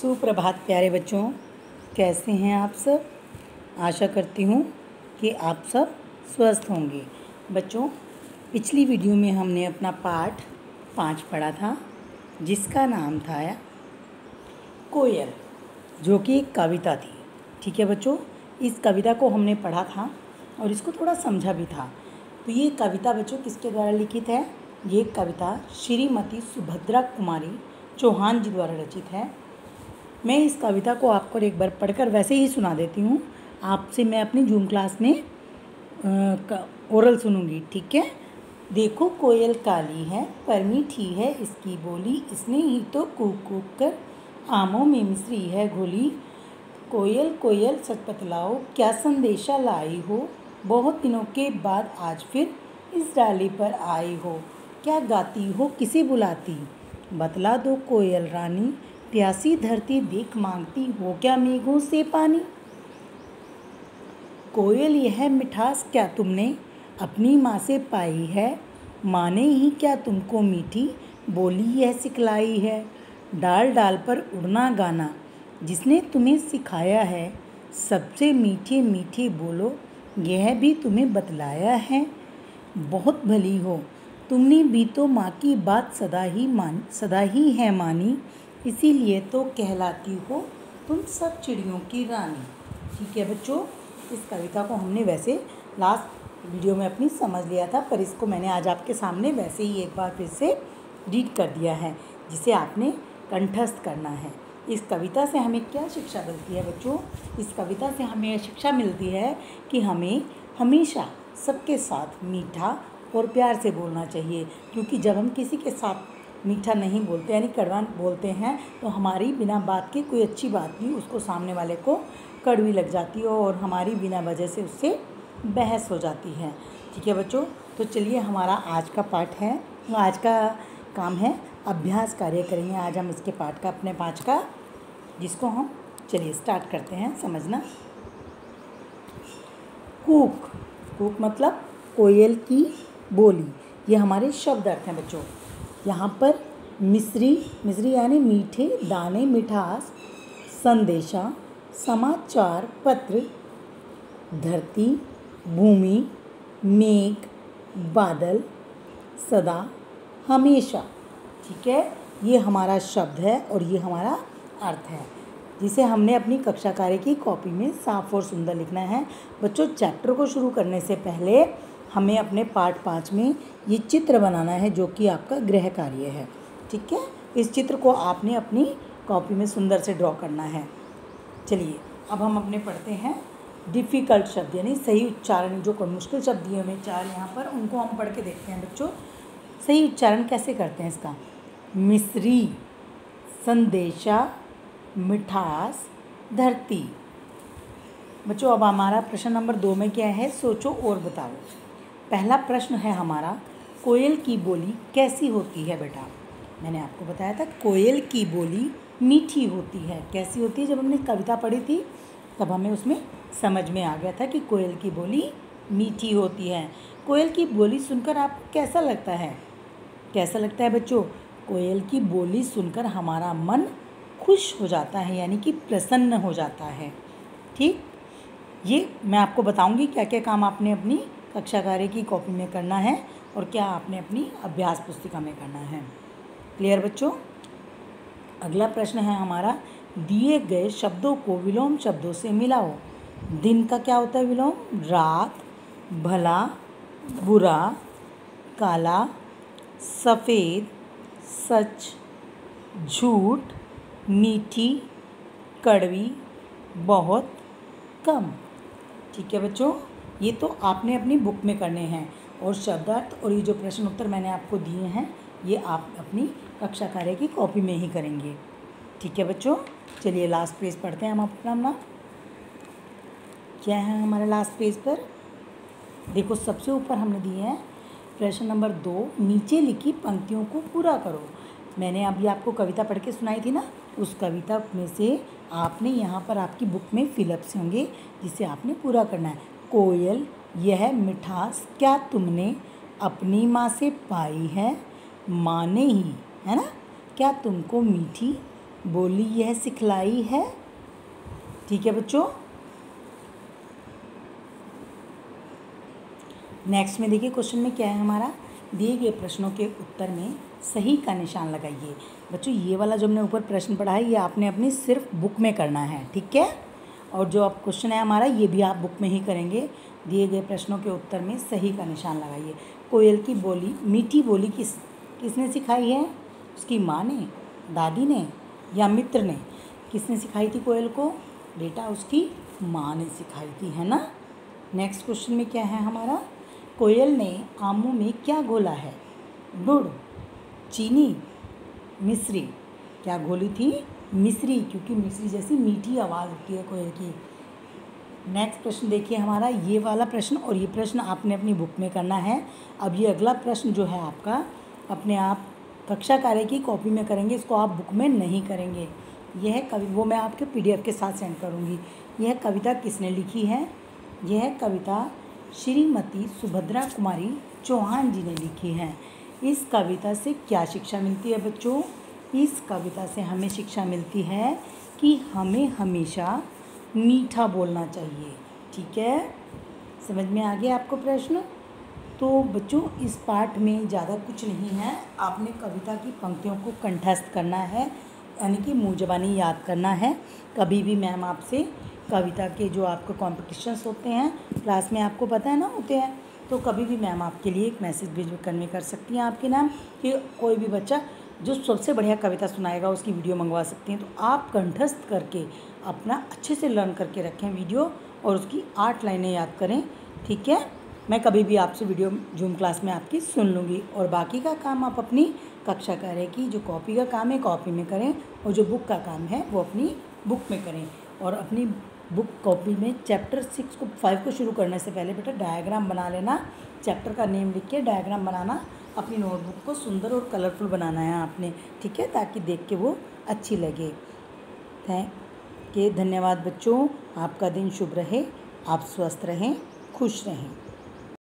सुप्रभात प्यारे बच्चों, कैसे हैं आप सब। आशा करती हूँ कि आप सब स्वस्थ होंगे। बच्चों, पिछली वीडियो में हमने अपना पाठ 5 पढ़ा था, जिसका नाम था कोयल, जो कि एक कविता थी। ठीक है बच्चों, इस कविता को हमने पढ़ा था और इसको थोड़ा समझा भी था। तो ये कविता बच्चों किसके द्वारा लिखित है? ये कविता श्रीमती सुभद्रा कुमारी चौहान जी द्वारा रचित है। मैं इस कविता को आपको एक बार पढ़कर वैसे ही सुना देती हूँ। आपसे मैं अपनी जूम क्लास में ओरल सुनूंगी, ठीक है। देखो कोयल काली है पर मीठी है इसकी बोली, इसने ही तो कूक कूक कर आमों में मिश्री है घोली। कोयल कोयल सच बतलाओ क्या संदेशा लाई हो, बहुत दिनों के बाद आज फिर इस डाली पर आई हो। क्या गाती हो किसे बुलाती, बतला दो कोयल रानी, प्यासी धरती देख मांगती हो क्या मेघों से पानी। कोयल यह मिठास क्या तुमने अपनी माँ से पाई है, माँ ने ही क्या तुमको मीठी बोली यह सिखलाई है। डाल डाल पर उड़ना गाना जिसने तुम्हें सिखाया है, सबसे मीठे मीठे बोलो यह भी तुम्हें बतलाया है। बहुत भली हो तुमने भी तो माँ की बात सदा ही है मानी, इसीलिए तो कहलाती हो तुम सब चिड़ियों की रानी। ठीक है बच्चों, इस कविता को हमने वैसे लास्ट वीडियो में अपनी समझ लिया था, पर इसको मैंने आज आपके सामने वैसे ही एक बार फिर से रीड कर दिया है, जिसे आपने कंठस्थ करना है। इस कविता से हमें क्या शिक्षा मिलती है बच्चों? इस कविता से हमें शिक्षा मिलती है कि हमें हमेशा सबके साथ मीठा और प्यार से बोलना चाहिए, क्योंकि जब हम किसी के साथ मीठा नहीं बोलते यानी कड़वा बोलते हैं तो हमारी बिना बात के कोई अच्छी बात भी उसको सामने वाले को कड़वी लग जाती है और हमारी बिना वजह से उससे बहस हो जाती है। ठीक है बच्चों, तो चलिए हमारा आज का पाठ है, आज का काम है अभ्यास कार्य करेंगे आज हम इसके पाठ का, अपने 5 का, जिसको हम चलिए स्टार्ट करते हैं समझना। कूक, कूक मतलब कोयल की बोली, ये हमारे शब्द अर्थ हैं बच्चों। यहाँ पर मिश्री यानी मीठे दाने मिठास, संदेशा समाचार पत्र, धरती भूमि मेघ बादल सदा हमेशा। ठीक है, ये हमारा शब्द है और ये हमारा अर्थ है, जिसे हमने अपनी कक्षा कार्य की कॉपी में साफ और सुंदर लिखना है। बच्चों, चैप्टर को शुरू करने से पहले हमें अपने पाठ 5 में ये चित्र बनाना है, जो कि आपका गृह कार्य है। ठीक है, इस चित्र को आपने अपनी कॉपी में सुंदर से ड्रॉ करना है। चलिए अब हम अपने पढ़ते हैं डिफ़िकल्ट शब्द, यानी सही उच्चारण, जो कोई मुश्किल शब्द दिए हमें 4 यहाँ पर, उनको हम पढ़ के देखते हैं बच्चों सही उच्चारण कैसे करते हैं इसका। मिश्री, संदेशा, मिठास, धरती। बच्चों, अब हमारा प्रश्न नंबर 2 में क्या है, सोचो और बताओ। पहला प्रश्न है हमारा, कोयल की बोली कैसी होती है बेटा? मैंने आपको बताया था कोयल की बोली मीठी होती है। कैसी होती है? जब हमने कविता पढ़ी थी तब हमें उसमें समझ में आ गया था कि कोयल की बोली मीठी होती है। कोयल की बोली सुनकर आपको कैसा लगता है? कैसा लगता है बच्चों? कोयल की बोली सुनकर हमारा मन खुश हो जाता है, यानी कि प्रसन्न हो जाता है। ठीक, ये मैं आपको बताऊंगी क्या क्या काम आपने अपनी कक्षा कार्य की कॉपी में करना है और क्या आपने अपनी अभ्यास पुस्तिका में करना है। क्लियर बच्चों? अगला प्रश्न है हमारा, दिए गए शब्दों को विलोम शब्दों से मिलाओ। दिन का क्या होता है विलोम? रात, भला, बुरा, काला, सफ़ेद, सच, झूठ, मीठी, कड़वी, बहुत, कम। ठीक है बच्चों, ये तो आपने अपनी बुक में करने हैं, और शब्दार्थ और ये जो प्रश्न उत्तर मैंने आपको दिए हैं ये आप अपनी कक्षा कार्य की कॉपी में ही करेंगे। ठीक है बच्चों, चलिए लास्ट पेज पढ़ते हैं हम अपना। क्या है हमारे लास्ट पेज पर? देखो सबसे ऊपर हमने दिए हैं प्रश्न नंबर 2, नीचे लिखी पंक्तियों को पूरा करो। मैंने अभी आपको कविता पढ़ के सुनाई थी ना, उस कविता में से आपने यहाँ पर आपकी बुक में फिलअप्स होंगे, जिसे आपने पूरा करना है। कोयल यह मिठास क्या तुमने अपनी माँ से पाई है, माँ ने ही, है ना, क्या तुमको मीठी बोली यह सिखलाई है। ठीक है बच्चों। नेक्स्ट में देखिए क्वेश्चन में क्या है हमारा, दिए गए प्रश्नों के उत्तर में सही का निशान लगाइए। बच्चों ये वाला जो हमने ऊपर प्रश्न पढ़ा है ये आपने अपनी सिर्फ बुक में करना है, ठीक है। और जो अब क्वेश्चन है हमारा ये भी आप बुक में ही करेंगे। दिए गए प्रश्नों के उत्तर में सही का निशान लगाइए। कोयल की बोली, मीठी बोली किसने सिखाई है? उसकी माँ ने, दादी ने या मित्र ने? किसने सिखाई थी कोयल को? बेटा उसकी माँ ने सिखाई थी, है ना। नेक्स्ट क्वेश्चन में क्या है हमारा, कोयल ने आमों में क्या घोला है? गुड़, चीनी, मिश्री? क्या घोली थी? मिश्री, क्योंकि मिश्री जैसी मीठी आवाज़ होती है कोयल की। नेक्स्ट प्रश्न देखिए हमारा, ये वाला प्रश्न और ये प्रश्न आपने अपनी बुक में करना है। अब ये अगला प्रश्न जो है आपका अपने आप कक्षा कार्य की कॉपी में करेंगे, इसको आप बुक में नहीं करेंगे। यह वो मैं आपके PDF के साथ सेंड करूँगी। यह कविता किसने लिखी है? यह कविता श्रीमती सुभद्रा कुमारी चौहान जी ने लिखी है। इस कविता से क्या शिक्षा मिलती है बच्चों? इस कविता से हमें शिक्षा मिलती है कि हमें हमेशा मीठा बोलना चाहिए। ठीक है, समझ में आ गया आपको प्रश्न? तो बच्चों इस पाठ में ज़्यादा कुछ नहीं है, आपने कविता की पंक्तियों को कंठस्थ करना है, यानी कि मुँह ज़बानी याद करना है। कभी भी मैम आपसे कविता के जो आपको कॉम्पिटिशन्स होते हैं क्लास में, आपको पता है ना होते हैं, तो कभी भी मैम आपके लिए एक मैसेज भेज कन्वे कर सकती हैं आपके नाम कि कोई भी बच्चा जो सबसे बढ़िया कविता सुनाएगा उसकी वीडियो मंगवा सकती हैं। तो आप कंठस्थ करके अपना अच्छे से लर्न करके रखें वीडियो और उसकी 8 लाइनें याद करें। ठीक है, मैं कभी भी आपसे वीडियो जूम क्लास में आपकी सुन लूँगी। और बाकी का काम आप अपनी कक्षा कार्य की जो कॉपी का काम है कॉपी में करें, और जो बुक का काम है वो अपनी बुक में करें। और अपनी बुक कॉपी में चैप्टर 5 को शुरू करने से पहले बेटा डायग्राम बना लेना। चैप्टर का नेम लिख के डायग्राम बनाना, अपनी नोटबुक को सुंदर और कलरफुल बनाना है आपने, ठीक है, ताकि देख के वो अच्छी लगे। धन्यवाद बच्चों, आपका दिन शुभ रहे, आप स्वस्थ रहें, खुश रहें।